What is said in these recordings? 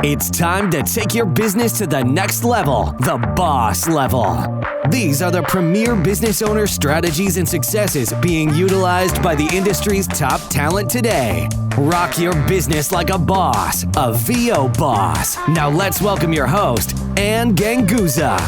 It's time to take your business to the next level, the boss level. These are the premier business owner strategies and successes being utilized by the industry's top talent today. Rock your business like a boss, a VO boss. Now let's welcome your host, Ann Ganguza.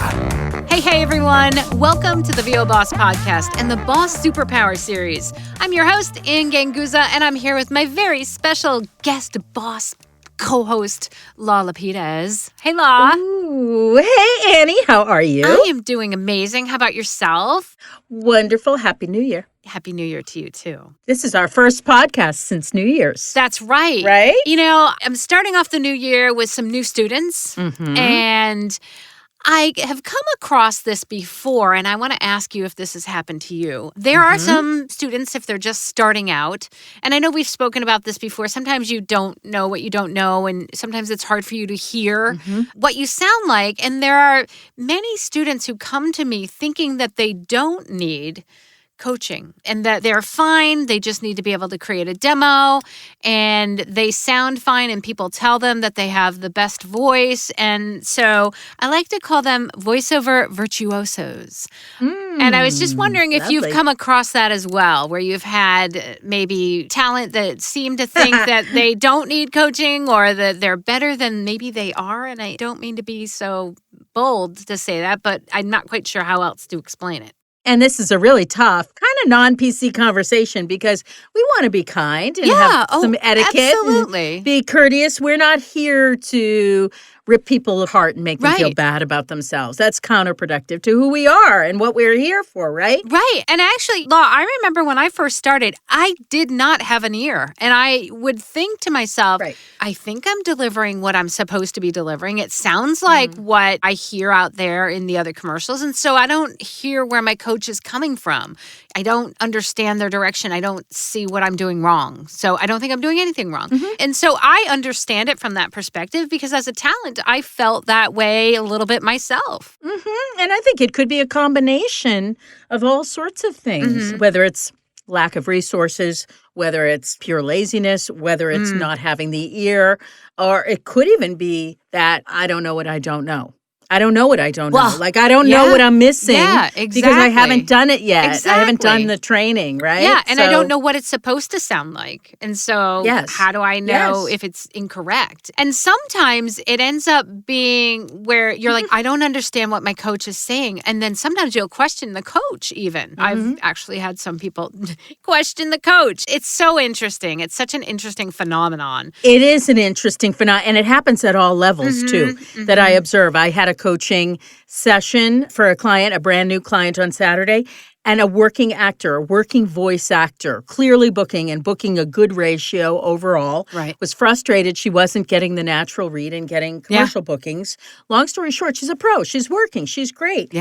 Hey everyone. Welcome to the VO Boss Podcast and the Boss Superpower Series. I'm your host, Ann Ganguza, and I'm here with my very special guest boss co-host, La Lapidez. Hey, La. Ooh, hey, Annie. How are you? I am doing amazing. How about yourself? Wonderful. Happy New Year. Happy New Year to you, too. This is our first podcast since New Year's. That's right. Right? You know, I'm starting off the new year with some new students, and I have come across this before, and I want to ask you if this has happened to you. There are some students, if they're just starting out, and I know we've spoken about this before, sometimes you don't know what you don't know, and sometimes it's hard for you to hear what you sound like. And there are many students who come to me thinking that they don't need coaching and that they're fine. They just need to be able to create a demo and they sound fine and people tell them that they have the best voice. And so I like to call them voiceover virtuosos. And I was just wondering if you've come across that as well, where you've had maybe talent that seem to think that they don't need coaching or that they're better than maybe they are. And I don't mean to be so bold to say that, but I'm not quite sure how else to explain it. And this is a really tough, kind of non-PC conversation because we want to be kind and have some etiquette. Absolutely. And be courteous. We're not here to rip people apart and make them feel bad about themselves. That's counterproductive to who we are and what we're here for, right? Right. And actually, La, I remember when I first started, I did not have an ear. And I would think to myself, I think I'm delivering what I'm supposed to be delivering. It sounds like what I hear out there in the other commercials. And so I don't hear where my coach is coming from. I don't understand their direction. I don't see what I'm doing wrong. So I don't think I'm doing anything wrong. And so I understand it from that perspective because as a talent, I felt that way a little bit myself. And I think it could be a combination of all sorts of things, whether it's lack of resources, whether it's pure laziness, whether it's not having the ear, or it could even be that I don't know what I don't know. I don't know what I don't know. Like, I don't know what I'm missing because I haven't done it yet. I haven't done the training, right? Yeah, and I don't know what it's supposed to sound like. And so how do I know if it's incorrect? And sometimes it ends up being where you're like, I don't understand what my coach is saying. And then sometimes you'll question the coach even. I've actually had some people question the coach. It's so interesting. It's such an interesting phenomenon. It is an interesting phenomenon. And it happens at all levels, too, that I observe. I had a coaching session for a client, a brand new client on Saturday, and a working actor, a working voice actor, clearly booking and booking a good ratio overall, was frustrated she wasn't getting the natural read and getting commercial bookings. Long story short, she's a pro. She's working. She's great.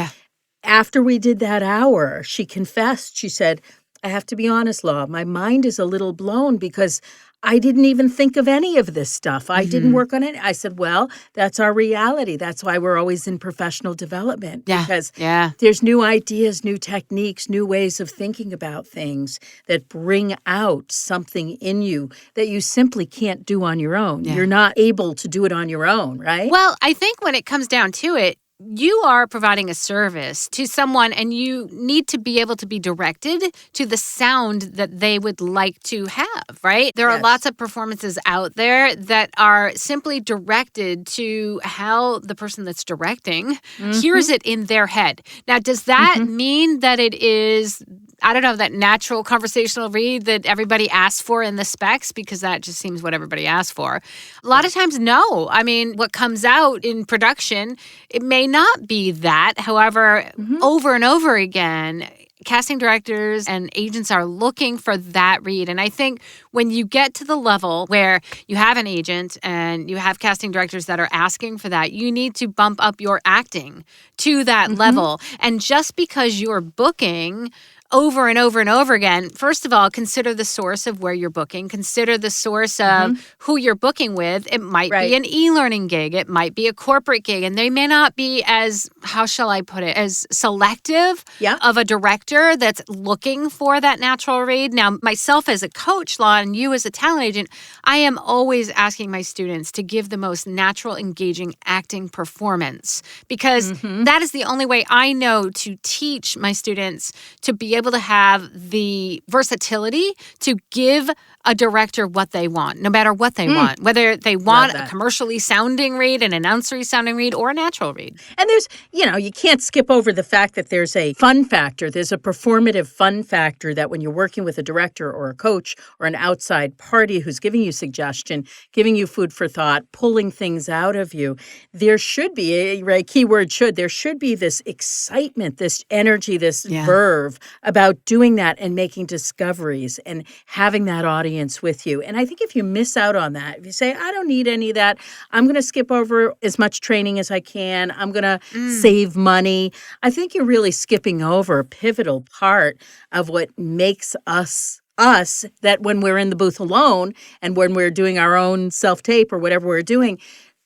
After we did that hour, she confessed. She said, I have to be honest, La, my mind is a little blown because I didn't even think of any of this stuff. I didn't work on it. I said, well, that's our reality. That's why we're always in professional development. Because there's new ideas, new techniques, new ways of thinking about things that bring out something in you that you simply can't do on your own. You're not able to do it on your own, right? Well, I think when it comes down to it, you are providing a service to someone and you need to be able to be directed to the sound that they would like to have, right? There are lots of performances out there that are simply directed to how the person that's directing hears it in their head. Now, does that mean that it is, I don't know, that natural conversational read that everybody asks for in the specs? Because that just seems what everybody asks for. A lot of times, no. I mean, what comes out in production, it may not be that. However, over and over again, casting directors and agents are looking for that read. And I think when you get to the level where you have an agent and you have casting directors that are asking for that, you need to bump up your acting to that level. And just because you're booking over and over and over again, first of all, consider the source of where you're booking. Consider the source of who you're booking with. It might be an e-learning gig. It might be a corporate gig. And they may not be as, how shall I put it, as selective of a director that's looking for that natural read. Now, myself as a coach, Lon, and you as a talent agent, I am always asking my students to give the most natural, engaging acting performance because that is the only way I know to teach my students to be able to have the versatility to give a director what they want, no matter what they want, whether they want a commercially sounding read, an announcery sounding read, or a natural read. And there's, you can't skip over the fact that there's a fun factor. There's a performative fun factor that when you're working with a director or a coach or an outside party who's giving you suggestion, giving you food for thought, pulling things out of you, there should be, keyword should, there should be this excitement, this energy, this verve about doing that and making discoveries and having that audience with you. And I think if you miss out on that, if you say, I don't need any of that, I'm going to skip over as much training as I can, I'm going to save money, I think you're really skipping over a pivotal part of what makes us that when we're in the booth alone and when we're doing our own self-tape or whatever we're doing,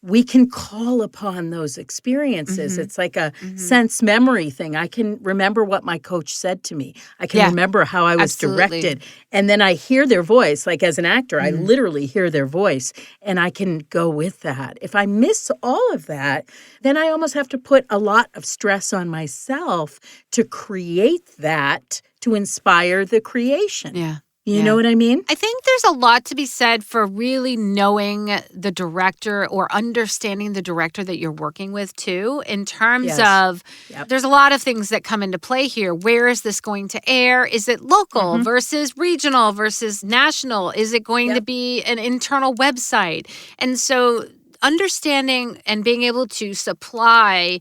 we can call upon those experiences. It's like a sense memory thing. I can remember what my coach said to me. I can remember how I was directed. And then I hear their voice. Like as an actor, I literally hear their voice and I can go with that. If I miss all of that, then I almost have to put a lot of stress on myself to create that, to inspire the creation. You know what I mean? I think there's a lot to be said for really knowing the director or understanding the director that you're working with, too, in terms of there's a lot of things that come into play here. Where is this going to air? Is it local versus regional versus national? Is it going to be an internal website? And so understanding and being able to supply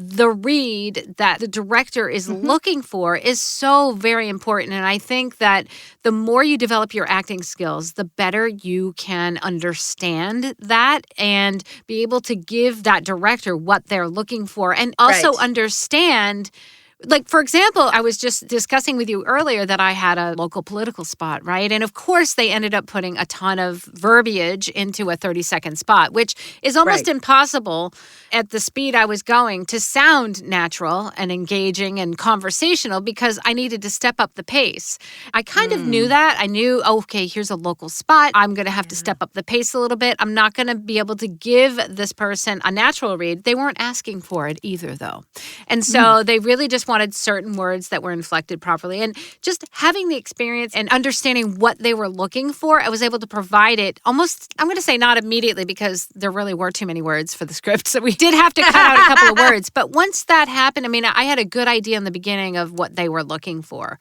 the read that the director is looking for is so very important. And I think that the more you develop your acting skills, the better you can understand that and be able to give that director what they're looking for and also understand. Like, for example, I was just discussing with you earlier that I had a local political spot, right? And of course, they ended up putting a ton of verbiage into a 30-second spot, which is almost impossible at the speed I was going to sound natural and engaging and conversational because I needed to step up the pace. I kind of knew that. I knew, okay, here's a local spot. I'm going to have to step up the pace a little bit. I'm not going to be able to give this person a natural read. They weren't asking for it either, though. And so they really just wanted certain words that were inflected properly. And just having the experience and understanding what they were looking for, I was able to provide it almost, I'm going to say not immediately because there really were too many words for the script. So we did have to cut out a couple of words. But once that happened, I mean, I had a good idea in the beginning of what they were looking for.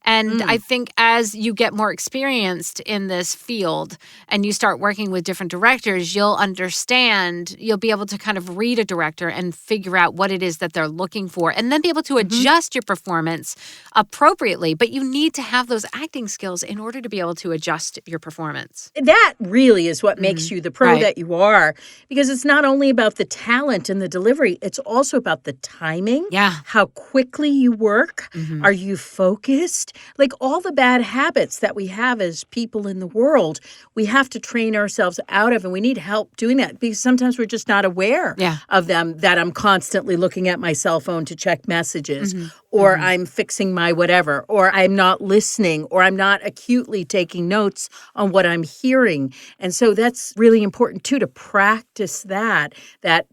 And I think as you get more experienced in this field and you start working with different directors, you'll understand, you'll be able to kind of read a director and figure out what it is that they're looking for and then be able to adjust your performance appropriately. But you need to have those acting skills in order to be able to adjust your performance. That really is what makes you the pro that you are, because it's not only about the talent and the delivery, it's also about the timing, how quickly you work, are you focused? Like all the bad habits that we have as people in the world, we have to train ourselves out of, and we need help doing that because sometimes we're just not aware of them, that I'm constantly looking at my cell phone to check messages, or I'm fixing my whatever, or I'm not listening, or I'm not acutely taking notes on what I'm hearing. And so that's really important too, to practice that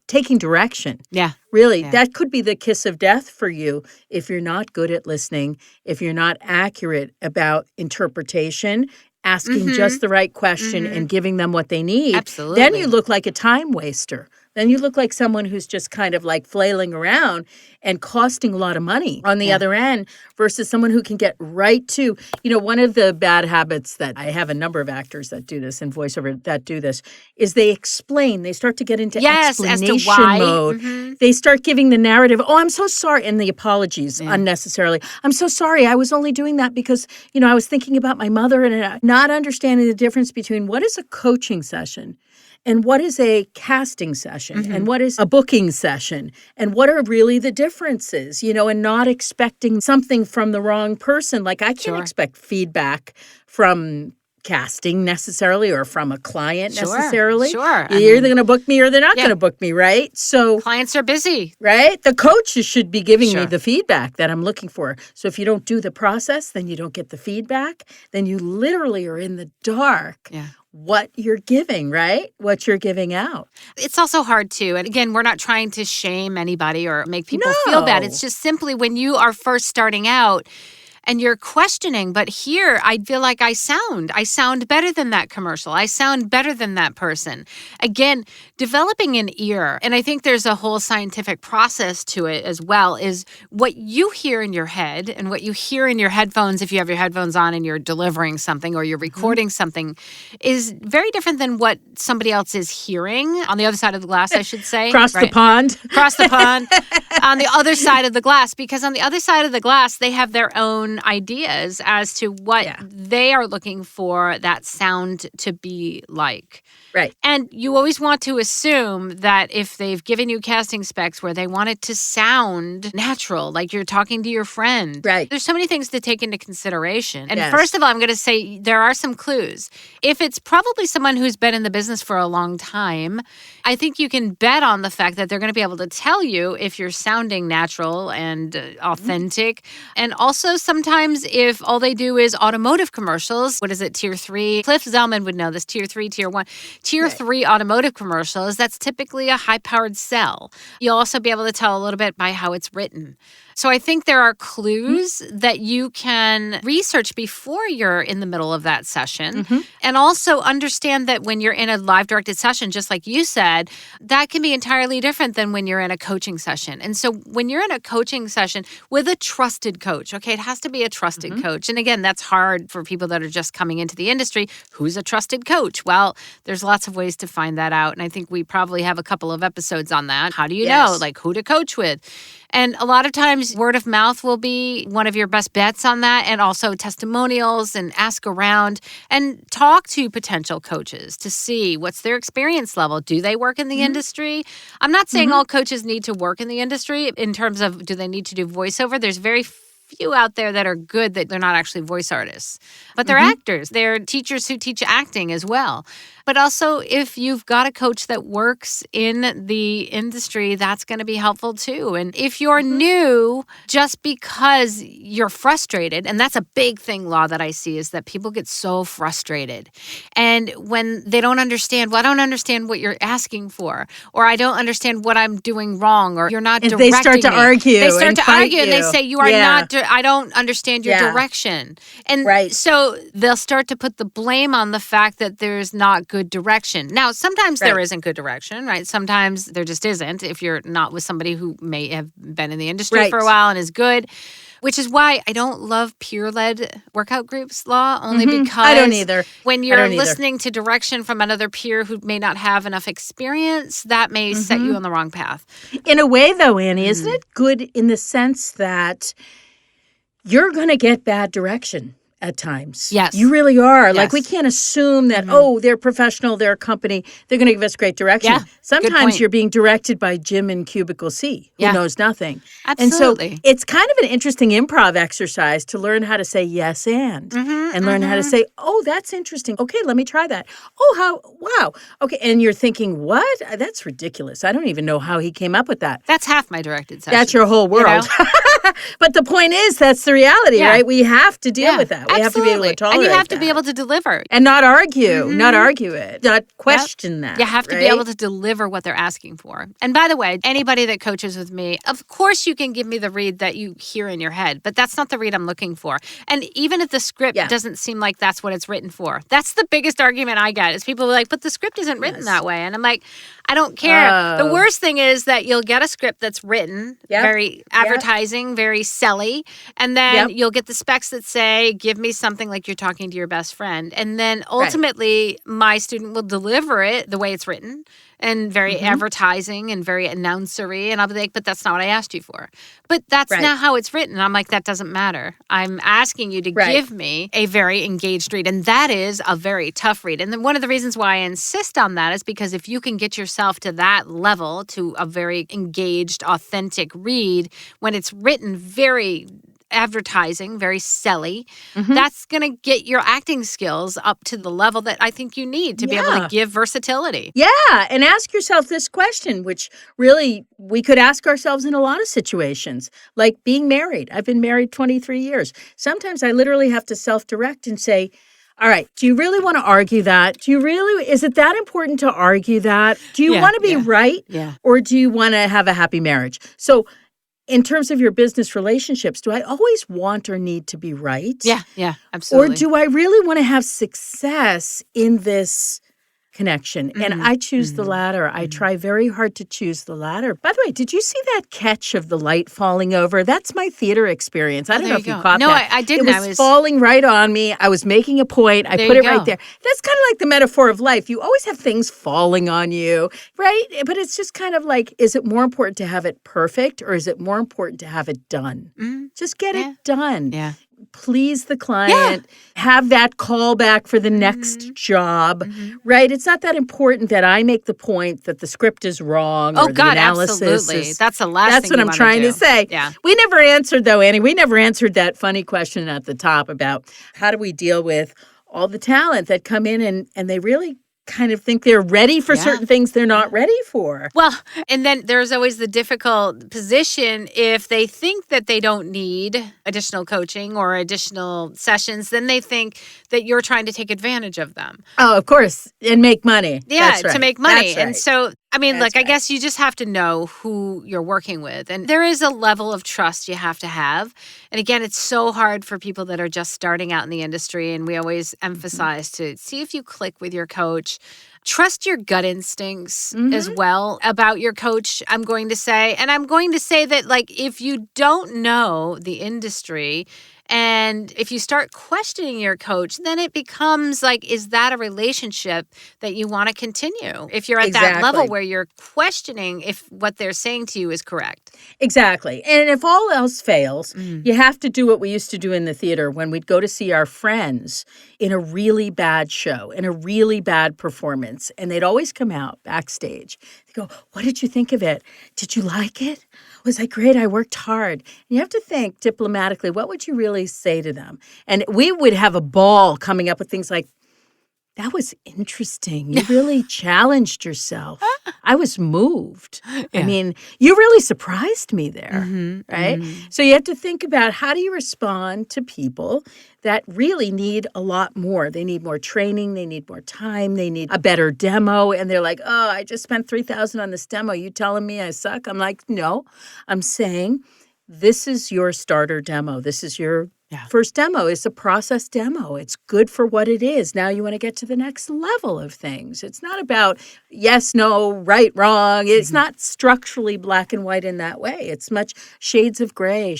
taking direction. Really, that could be the kiss of death for you if you're not good at listening, if you're not accurate about interpretation, asking just the right question and giving them what they need. Absolutely. Then you look like a time waster. Then you look like someone who's just kind of like flailing around and costing a lot of money on the other end versus someone who can get right to, one of the bad habits that I have a number of actors that do this in voiceover that do this is they explain. They start to get into explanation as to why. mode. They start giving the narrative. Oh, I'm so sorry. And the apologies unnecessarily. I'm so sorry. I was only doing that because, I was thinking about my mother and not understanding the difference between what is a coaching session And what is a casting session? And what is a booking session? And what are really the differences, and not expecting something from the wrong person. Like I can't expect feedback from casting necessarily or from a client necessarily. Sure. You're either going to book me or they're not going to book me, right? So clients are busy. Right? The coaches should be giving me the feedback that I'm looking for. So if you don't do the process, then you don't get the feedback. Then you literally are in the dark. What you're giving, right? What you're giving out. It's also hard too. And again, we're not trying to shame anybody or make people feel bad. It's just simply when you are first starting out, and you're questioning, but here I feel like I sound better than that commercial. I sound better than that person. Again, developing an ear, and I think there's a whole scientific process to it as well, is what you hear in your head and what you hear in your headphones, if you have your headphones on and you're delivering something or you're recording something, is very different than what somebody else is hearing on the other side of the glass, I should say. Across the pond. Across the pond. On the other side of the glass, because on the other side of the glass, they have their own ideas as to what they are looking for that sound to be like. Right. And you always want to assume that if they've given you casting specs where they want it to sound natural, like you're talking to your friend. Right. There's so many things to take into consideration. And first of all, I'm going to say there are some clues. If it's probably someone who's been in the business for a long time, I think you can bet on the fact that they're going to be able to tell you if you're sounding natural and authentic. And also sometimes if all they do is automotive commercials, what is it, tier 3? Cliff Zellman would know this, tier 3, tier 1. Tier 3 automotive commercials, that's typically a high-powered sell. You'll also be able to tell a little bit by how it's written. So I think there are clues that you can research before you're in the middle of that session. And also understand that when you're in a live directed session, just like you said, that can be entirely different than when you're in a coaching session. And so when you're in a coaching session with a trusted coach, okay, it has to be a trusted coach. And again, that's hard for people that are just coming into the industry. Who's a trusted coach? Well, there's lots of ways to find that out. And I think we probably have a couple of episodes on that. How do you know, like who to coach with? And a lot of times word of mouth will be one of your best bets on that, and also testimonials, and ask around and talk to potential coaches to see what's their experience level. Do they work in the industry? I'm not saying all coaches need to work in the industry in terms of do they need to do voiceover. There's very few out there that are good that they're not actually voice artists, but they're actors. They're teachers who teach acting as well. But also, if you've got a coach that works in the industry, that's going to be helpful too. And if you're new, just because you're frustrated, and that's a big thing, Law, that I see is that people get so frustrated. And when they don't understand, well, I don't understand what you're asking for, or I don't understand what I'm doing wrong, or you're not directing me. They start to argue. They start to argue and they say, you are not, I don't understand your direction. And so they'll start to put the blame on the fact that there's not good direction. Now, sometimes there isn't good direction, right? Sometimes there just isn't if you're not with somebody who may have been in the industry for a while and is good, which is why I don't love peer-led workout groups, Law, only because I don't either. When you're listening to direction from another peer who may not have enough experience, that may set you on the wrong path. In a way, though, Annie, isn't it good in the sense that you're going to get bad direction at times? Yes. You really are. Yes. Like, we can't assume that, they're professional, they're a company, they're going to give us great direction. Yeah. Sometimes you're being directed by Jim in Cubicle C, who knows nothing. Absolutely. And so it's kind of an interesting improv exercise to learn how to say yes and learn how to say, oh, that's interesting. Okay, let me try that. Oh, wow. Okay, and you're thinking, what? That's ridiculous. I don't even know how he came up with that. That's half my directed session. That's your whole world. You know? But the point is, that's the reality, right? We have to deal with that. We have to be able to tolerate that. And you have to be able to deliver. And not argue, not argue it, not question that. You have to be able to deliver what they're asking for. And by the way, anybody that coaches with me, of course you can give me the read that you hear in your head, but that's not the read I'm looking for. And even if the script doesn't seem like that's what it's written for, that's the biggest argument I get is people are like, but the script isn't written that way. And I'm like, I don't care. The worst thing is that you'll get a script that's written, very advertising, very selly, and then you'll get the specs that say, give me something like you're talking to your best friend. And then ultimately, my student will deliver it the way it's written. and very advertising and very announcery. And I'll be like, but that's not what I asked you for. But that's not how it's written. I'm like, that doesn't matter. I'm asking you to give me a very engaged read. And that is a very tough read. And then one of the reasons why I insist on that is because if you can get yourself to that level, to a very engaged, authentic read, when it's written very advertising, very selly, that's going to get your acting skills up to the level that I think you need to be able to give versatility. Yeah. And ask yourself this question, which really we could ask ourselves in a lot of situations, like being married. I've been married 23 years. Sometimes I literally have to self-direct and say, all right, do you really want to argue that? Is it that important to argue that? Do you want to be right? Yeah. Or do you want to have a happy marriage? So in terms of your business relationships, do I always want or need to be right? Yeah, absolutely. Or do I really want to have success in this connection? And I choose the latter. I try very hard to choose the latter. By the way, did you see that catch of the light falling over? That's my theater experience. I don't know if you caught that. No, I didn't. It was falling right on me. I was making a point. I put it right there. That's kind of like the metaphor of life. You always have things falling on you, right? But it's just kind of like, is it more important to have it perfect or is it more important to have it done? Just get it done. Yeah. Please the client, have that callback for the next job, right? It's not that important that I make the point that the script is wrong or the analysis absolutely. That's the last That's thing what I'm trying to say. Yeah. We never answered, though, Annie. We never answered that funny question at the top about how do we deal with all the talent that come in and they really kind of think they're ready for certain things they're not ready for. Well, and then there's always the difficult position if they think that they don't need additional coaching or additional sessions, then they think that you're trying to take advantage of them. Oh, of course, and make money. Yeah, That's right. to make money. That's right. And so, I mean, That's I guess you just have to know who you're working with. And there is a level of trust you have to have. And again, it's so hard for people that are just starting out in the industry. And we always emphasize to see if you click with your coach. Trust your gut instincts as well about your coach, I'm going to say. And I'm going to say that, if you don't know the industry and if you start questioning your coach, then it becomes is that a relationship that you want to continue? If you're at that level where you're questioning if what they're saying to you is correct. Exactly. And if all else fails, you have to do what we used to do in the theater when we'd go to see our friends in a really bad show, in a really bad performance. And they'd always come out backstage. They go, what did you think of it? Did you like it? Was I great? I worked hard. And you have to think diplomatically, what would you really say to them? And we would have a ball coming up with things like, that was interesting. You really challenged yourself. I was moved. Yeah. I mean, you really surprised me there, right? So you have to think about how do you respond to people that really need a lot more. They need more training. They need more time. They need a better demo. And they're like, oh, I just spent $3,000 on this demo. You telling me I suck? I'm like, no. I'm saying this is your starter demo. This is your first demo. It's a process demo. It's good for what it is. Now you want to get to the next level of things. It's not about yes, no, right, wrong. It's not structurally black and white in that way. It's much shades of gray,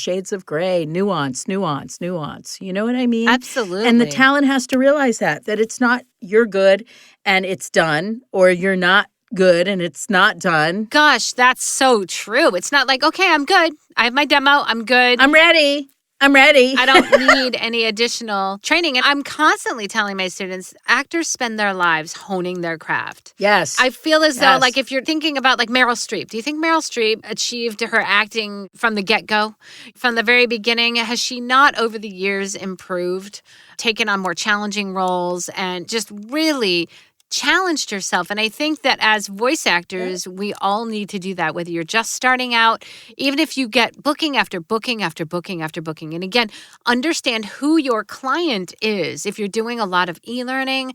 nuance. You know what I mean? Absolutely. And the talent has to realize that it's not you're good and it's done, or you're not good and it's not done. Gosh, that's so true. It's not like, okay, I'm good. I have my demo. I'm good. I'm ready. I don't need any additional training. And I'm constantly telling my students, actors spend their lives honing their craft. Yes. I feel as though, if you're thinking about Meryl Streep, do you think Meryl Streep achieved her acting from the get-go? From the very beginning? Has she not over the years improved, taken on more challenging roles, and just really challenged herself? And I think that as voice actors, we all need to do that, whether you're just starting out, even if you get booking after booking after booking after booking. And again, understand who your client is. If you're doing a lot of e-learning,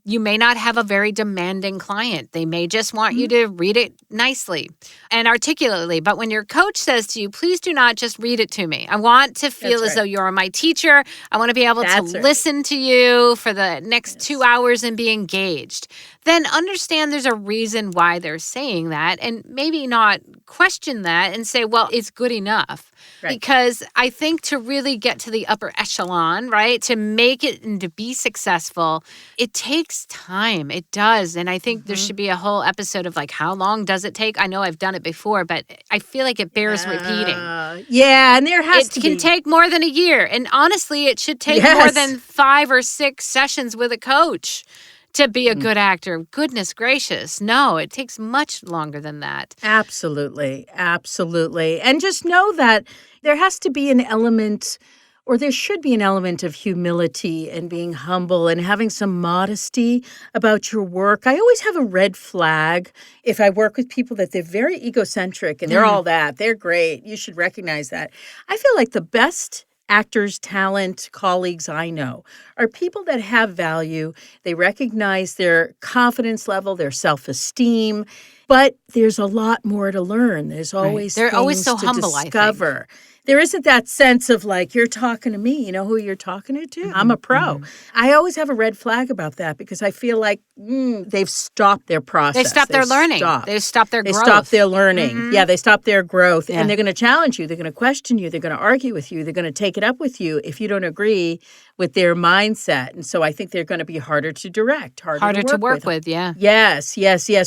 you may not have a very demanding client. They may just want you to read it nicely and articulately. But when your coach says to you, please do not just read it to me. I want to feel as though you're my teacher. I want to be able to listen to you for the next 2 hours and be engaged. then understand there's a reason why they're saying that and maybe not question that and say, well, it's good enough. Right. Because I think to really get to the upper echelon, right, to make it and to be successful, it takes time. It does. And I think there should be a whole episode of like, how long does it take? I know I've done it before, but I feel like it bears repeating. Yeah, and there has to be. It can take more than a year. And honestly, it should take more than 5 or 6 sessions with a coach to be a good actor. Goodness gracious. No, it takes much longer than that. Absolutely. Absolutely. And just know that there has to be an element, or there should be an element of humility and being humble and having some modesty about your work. I always have a red flag if I work with people that they're very egocentric and they're all that. They're great. You should recognize that. I feel like the best actors, talent, colleagues I know are people that have value. They recognize their confidence level, their self-esteem, but there's a lot more to learn. There's always They're always so to humble, I think. discover. There isn't that sense of like, you're talking to me. You know who you're talking to? I'm a pro. I always have a red flag about that because I feel like they've stopped their process. They stopped their learning. They've stopped their growth. They stopped their learning. Yeah, they stopped their growth. And they're going to challenge you. They're going to question you. They're going to argue with you. They're going to take it up with you if you don't agree with their mindset. And so I think they're going to be harder to direct, harder to work with. Yeah. Yes.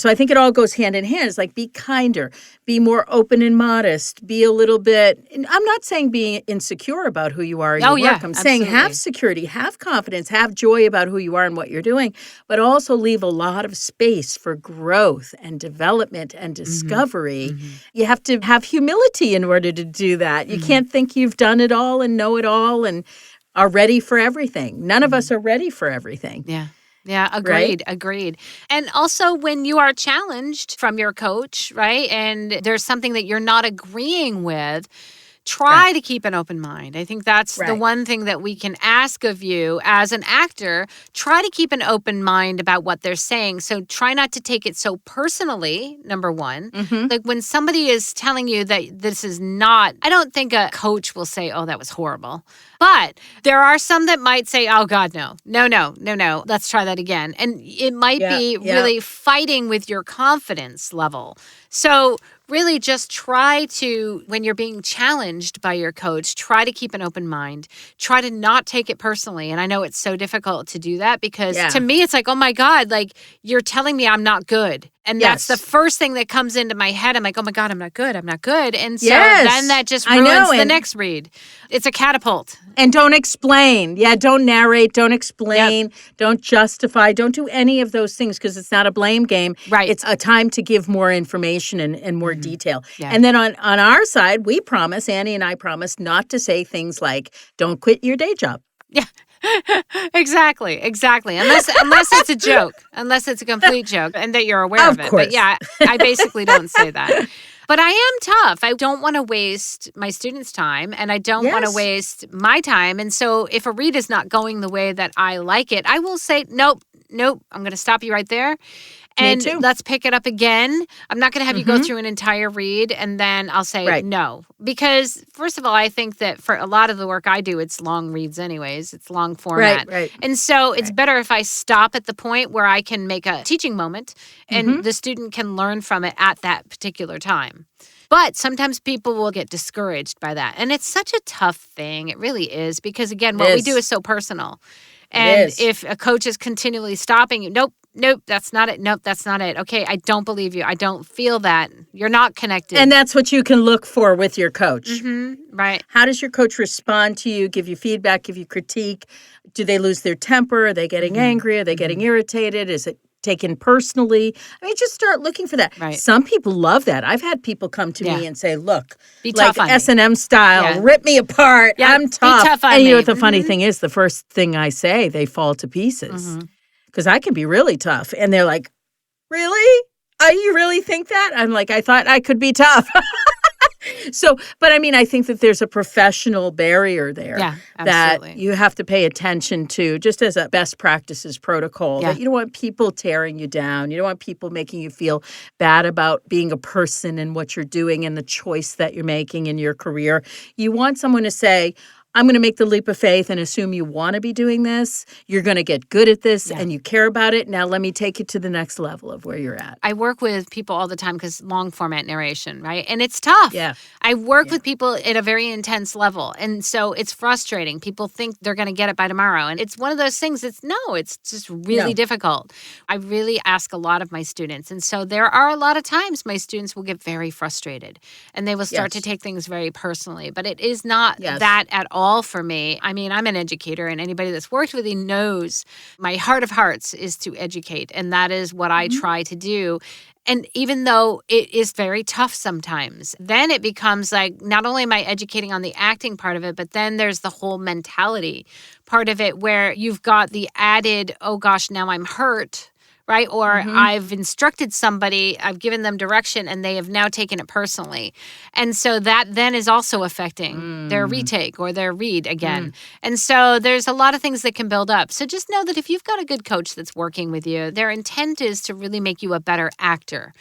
So I think it all goes hand in hand. It's like be kinder, be more open and modest, be a little bit, and I'm not saying being insecure about who you are in your work. I'm saying have security, have confidence, have joy about who you are and what you're doing, but also leave a lot of space for growth and development and discovery. You have to have humility in order to do that. You can't think you've done it all and know it all and are ready for everything. None of us are ready for everything. Yeah, agreed. And also when you are challenged from your coach, right, and there's something that you're not agreeing with, try to keep an open mind. I think that's the one thing that we can ask of you as an actor. Try to keep an open mind about what they're saying. So try not to take it so personally, number one. Like when somebody is telling you that this is not, I don't think a coach will say, oh, that was horrible. But there are some that might say, oh, God, no. Let's try that again. And it might be really fighting with your confidence level. So really just try to, when you're being challenged by your coach, try to keep an open mind. Try to not take it personally. And I know it's so difficult to do that because to me, it's like, oh my God, like you're telling me I'm not good. And that's the first thing that comes into my head. I'm like, oh my God, I'm not good. And so then that just ruins the next read. It's a catapult. And don't explain. Yeah, don't narrate, don't explain, don't justify, don't do any of those things because it's not a blame game. Right. It's a time to give more information and more detail. Yeah. And then on our side, we promise, Annie and I promise, not to say things like, don't quit your day job. Yeah. Exactly. Unless it's a joke, unless it's a complete joke and that you're aware of it. Course. But yeah, I basically don't say that. But I am tough. I don't want to waste my students' time and I don't want to waste my time. And so if a read is not going the way that I like it, I will say, nope, I'm going to stop you right there. And let's pick it up again. I'm not going to have you go through an entire read and then I'll say no. Because first of all, I think that for a lot of the work I do, it's long reads anyways. It's long format. Right. And so it's better if I stop at the point where I can make a teaching moment and the student can learn from it at that particular time. But sometimes people will get discouraged by that. And it's such a tough thing. It really is. Because again, what we do is so personal. And if a coach is continually stopping you, nope, that's not it. Nope, that's not it. Okay, I don't believe you. I don't feel that. You're not connected. And that's what you can look for with your coach. Right. How does your coach respond to you, give you feedback, give you critique? Do they lose their temper? Are they getting angry? Are they getting irritated? Is it taken personally? I mean, just start looking for that. Right. Some people love that. I've had people come to me and say, look, be like tough on S&M style, rip me apart. I'm tough. Be tough on and me. you know what the funny thing is? The first thing I say, they fall to pieces. Because I can be really tough. And they're like, really? You really think that? I'm like, I thought I could be tough. So, but I mean, I think that there's a professional barrier there that you have to pay attention to, just as a best practices protocol. That you don't want people tearing you down. You don't want people making you feel bad about being a person and what you're doing and the choice that you're making in your career. You want someone to say, I'm going to make the leap of faith and assume you want to be doing this. You're going to get good at this and you care about it. Now let me take it to the next level of where you're at. I work with people all the time because long format narration, right? And it's tough. Yeah. I work with people at a very intense level. And so it's frustrating. People think they're going to get it by tomorrow. And it's one of those things it's just really difficult. I really ask a lot of my students. And so there are a lot of times my students will get very frustrated and they will start to take things very personally. But it is not that at all for me. I mean, I'm an educator, and anybody that's worked with me knows my heart of hearts is to educate, and that is what I try to do. And even though it is very tough sometimes, then it becomes like not only am I educating on the acting part of it, but then there's the whole mentality part of it where you've got the added, oh gosh, now I'm hurt. Right? Or I've instructed somebody, I've given them direction, and they have now taken it personally. And so that then is also affecting their retake or their read again. And so there's a lot of things that can build up. So just know that if you've got a good coach that's working with you, their intent is to really make you a better actor.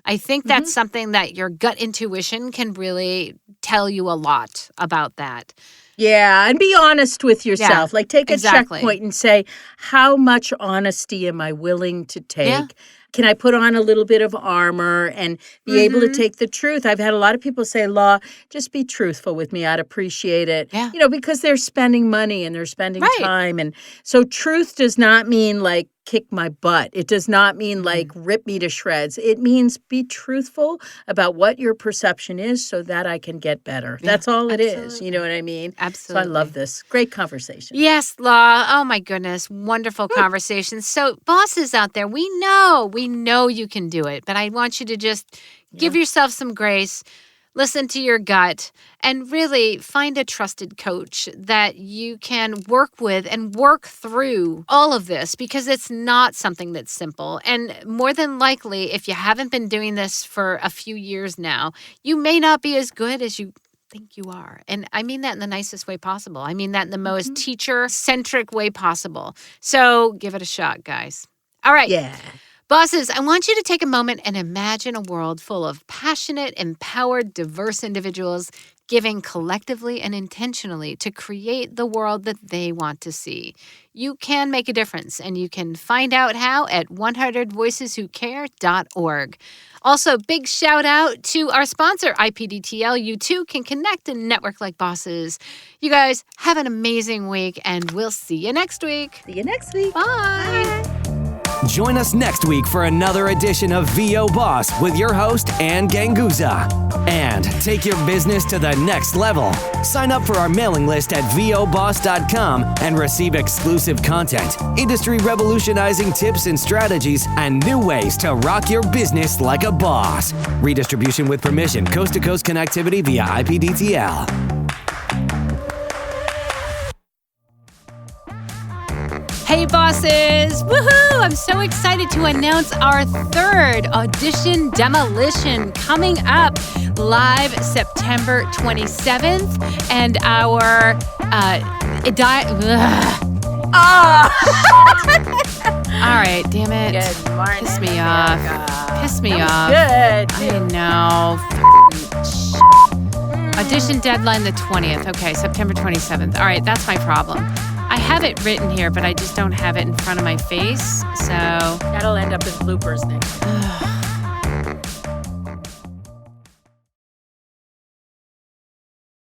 I think that's something that your gut intuition can really tell you a lot about that. Yeah, and be honest with yourself. Like take a exactly. checkpoint and say, how much honesty am I willing to take? Yeah. Can I put on a little bit of armor and be able to take the truth? I've had a lot of people say, Law, just be truthful with me. I'd appreciate it. Yeah. You know, because they're spending money and they're spending time. And so truth does not mean like kick my butt. It does not mean like rip me to shreds. It means be truthful about what your perception is so that I can get better. Yeah, that's all it is. You know what I mean? Absolutely. So I love this. Great conversation. Yes, Law. Oh my goodness. Wonderful conversation. So bosses out there, we know you can do it, but I want you to just give yourself some grace. Listen to your gut and really find a trusted coach that you can work with and work through all of this because it's not something that's simple. And more than likely, if you haven't been doing this for a few years now, you may not be as good as you think you are. And I mean that in the nicest way possible. I mean that in the most teacher-centric way possible. So give it a shot, guys. All right. Yeah. Bosses, I want you to take a moment and imagine a world full of passionate, empowered, diverse individuals giving collectively and intentionally to create the world that they want to see. You can make a difference, and you can find out how at 100voiceswhocare.org. Also, big shout out to our sponsor, IPDTL. You too can connect and network like bosses. You guys have an amazing week, and we'll see you next week. See you next week. Bye. Join us next week for another edition of VO Boss with your host, Ann Ganguza. And take your business to the next level. Sign up for our mailing list at voboss.com and receive exclusive content, industry revolutionizing tips and strategies, and new ways to rock your business like a boss. Redistribution with permission, coast-to-coast connectivity via IPDTL. Hey bosses! Woohoo! I'm so excited to announce our third audition demolition coming up live September 27th. And our all right, damn it. Good morning, Piss me off. Piss me off. Good. I know. Audition deadline the 20th. Okay, September 27th. All right, that's my problem. I have it written here, but I just don't have it in front of my face, so... That'll end up as bloopers next.